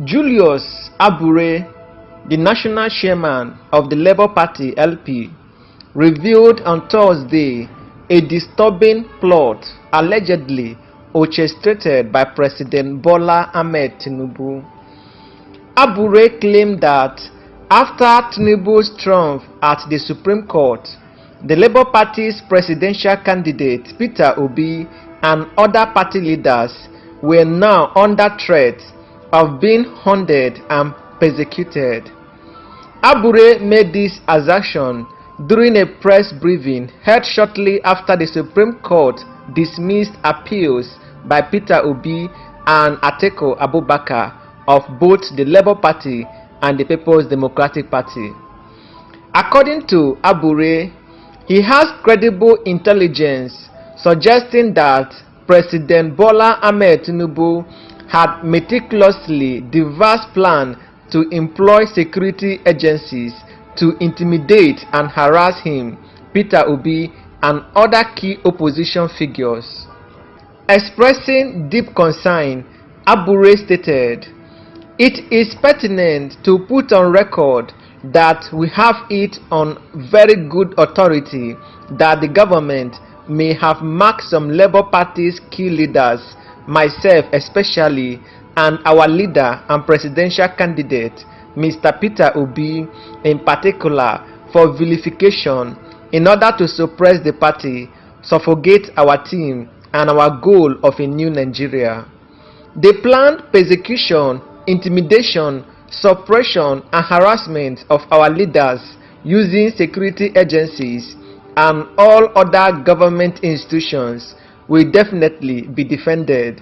Julius Abure, the national chairman of the Labour Party (LP), revealed on Thursday a disturbing plot allegedly orchestrated by President Bola Ahmed Tinubu. Abure claimed that after Tinubu's triumph at the Supreme Court, the Labour Party's presidential candidate Peter Obi and other party leaders were now under threat of being hunted and persecuted. Abure made this assertion during a press briefing held shortly after the Supreme Court dismissed appeals by Peter Obi and Atiku Abubakar of both the Labour Party and the People's Democratic Party. According to Abure, he has credible intelligence suggesting that President Bola Ahmed Tinubu had meticulously devised plans to employ security agencies to intimidate and harass him, Peter Obi, and other key opposition figures. Expressing deep concern, Abure stated, "It is pertinent to put on record that we have it on very good authority that the government may have marked some Labour Party's key leaders, myself especially, and our leader and presidential candidate, Mr. Peter Obi, in particular, for vilification in order to suppress the party, suffocate our team, and our goal of a new Nigeria. They planned persecution, intimidation, suppression, and harassment of our leaders using security agencies and all other government institutions will definitely be defended."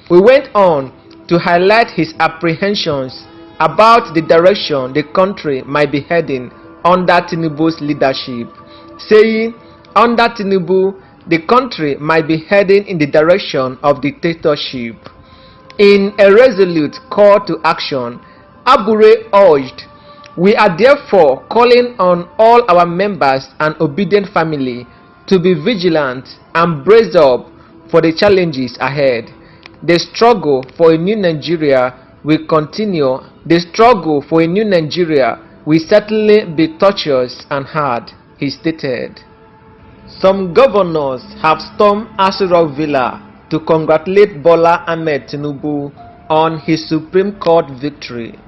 We went on to highlight his apprehensions about the direction the country might be heading under Tinubu's leadership, saying, "Under Tinubu, the country might be heading in the direction of dictatorship." In a resolute call to action, Abure urged, "We are therefore calling on all our members and obedient family to be vigilant and brace up for the challenges ahead. The struggle for a new Nigeria will continue. The struggle for a new Nigeria will certainly be tortuous and hard," he stated. Some governors have stormed Aso Rock Villa to congratulate Bola Ahmed Tinubu on his Supreme Court victory.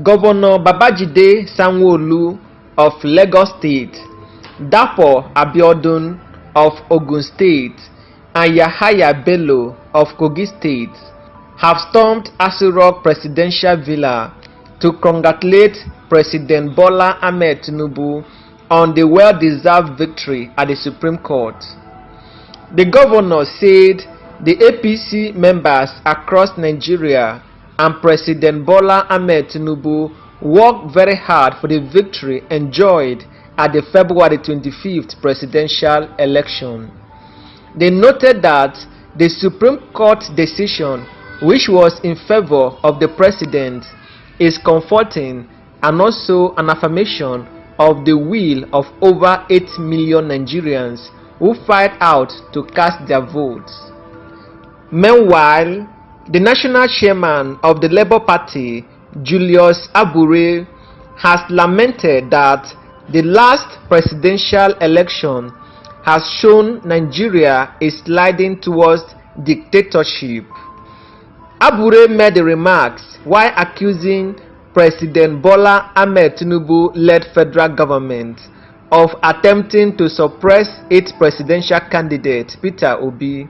Governor Babajide Sanwo-Olu of Lagos State, Dapo Abiodun of Ogun State, and Yahaya Bello of Kogi State have stormed Aso Rock Presidential Villa to congratulate President Bola Ahmed Tinubu on the well-deserved victory at the Supreme Court. The governor said the APC members across Nigeria and President Bola Ahmed Tinubu worked very hard for the victory enjoyed at the February 25th presidential election. They noted that the Supreme Court decision, which was in favor of the president, is comforting and also an affirmation of the will of over 8 million Nigerians who fight out to cast their votes. Meanwhile, the national chairman of the Labour Party, Julius Abure, has lamented that the last presidential election has shown Nigeria is sliding towards dictatorship. Abure made the remarks while accusing President Bola Ahmed Tinubu-led federal government of attempting to suppress its presidential candidate, Peter Obi.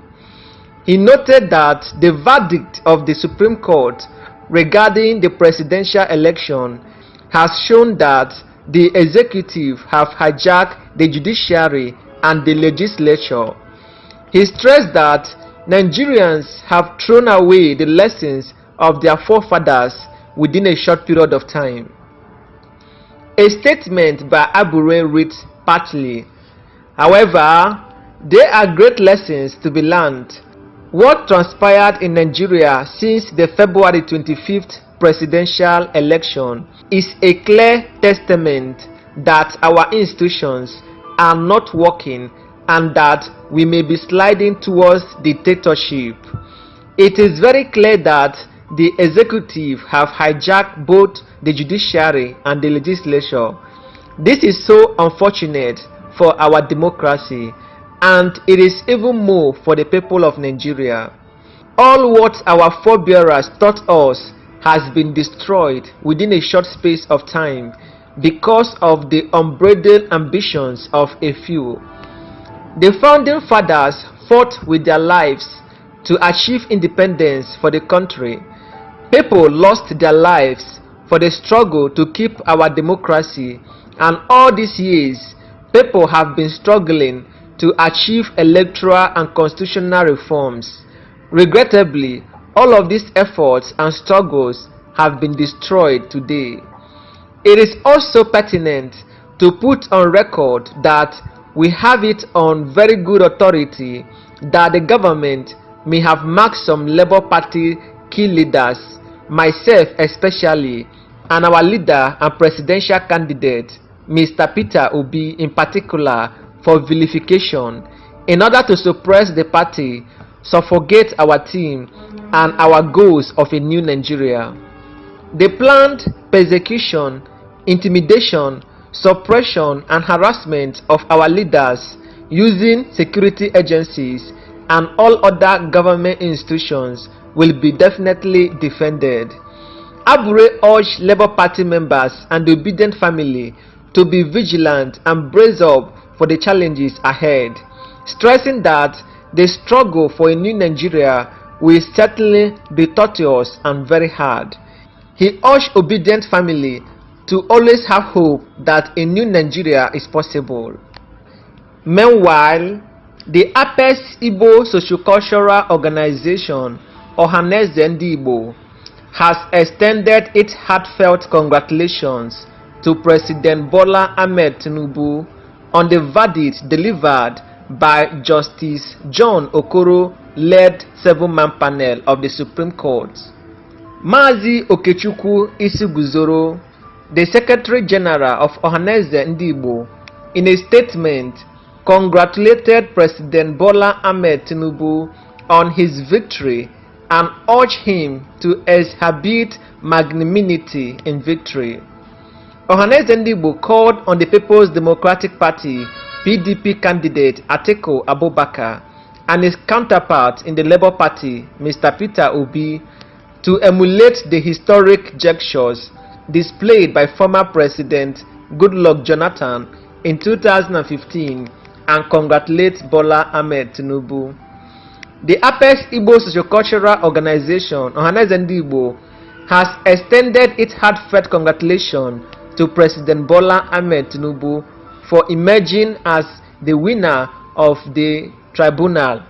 He noted that the verdict of the Supreme Court regarding the presidential election has shown that the executive have hijacked the judiciary and the legislature. He stressed that Nigerians have thrown away the lessons of their forefathers within a short period of time. A statement by Abure reads partly, "However, there are great lessons to be learned. What transpired in Nigeria since the February 25th presidential election is a clear testament that our institutions are not working and that we may be sliding towards dictatorship. It is very clear that the executive have hijacked both the judiciary and the legislature. This is so unfortunate for our democracy, and it is even more for the people of Nigeria. All what our forebearers taught us has been destroyed within a short space of time because of the unbridled ambitions of a few. The founding fathers fought with their lives to achieve independence for the country. People lost their lives for the struggle to keep our democracy, and all these years, people have been struggling to achieve electoral and constitutional reforms. Regrettably, all of these efforts and struggles have been destroyed today. It is also pertinent to put on record that we have it on very good authority that the government may have marked some Labour Party key leaders, myself especially, and our leader and presidential candidate, Mr. Peter Obi in particular, for vilification in order to suppress the party, suffocate our team and our goals of a new Nigeria. The planned persecution, intimidation, suppression and harassment of our leaders using security agencies and all other government institutions will be definitely defended. Abure urged Labour Party members and the obedient family to be vigilant and brace up for the challenges ahead, stressing that the struggle for a new Nigeria will certainly be tortuous and very hard. He urged obedient family to always have hope that a new Nigeria is possible. Meanwhile, the Apex Igbo Sociocultural Organization, Ohanaeze Ndigbo, has extended its heartfelt congratulations to President Bola Ahmed Tinubu on the verdict delivered by Justice John Okoro-led 7-man panel of the Supreme Court. Mazi Okechukwu Isiguzoro, the Secretary General of Ohanaeze Ndigbo, in a statement congratulated President Bola Ahmed Tinubu on his victory and urged him to exhibit magnanimity in victory. Ohanaeze Ndigbo called on the People's Democratic Party (PDP) candidate Atiku Abubakar and his counterpart in the Labour Party, Mr. Peter Obi, to emulate the historic gestures displayed by former President Goodluck Jonathan in 2015 and congratulate Bola Ahmed Tinubu. The Apex Igbo Sociocultural Organization, Ohanaeze Ndigbo, has extended its heartfelt congratulations to President Bola Ahmed Tinubu for emerging as the winner of the tribunal.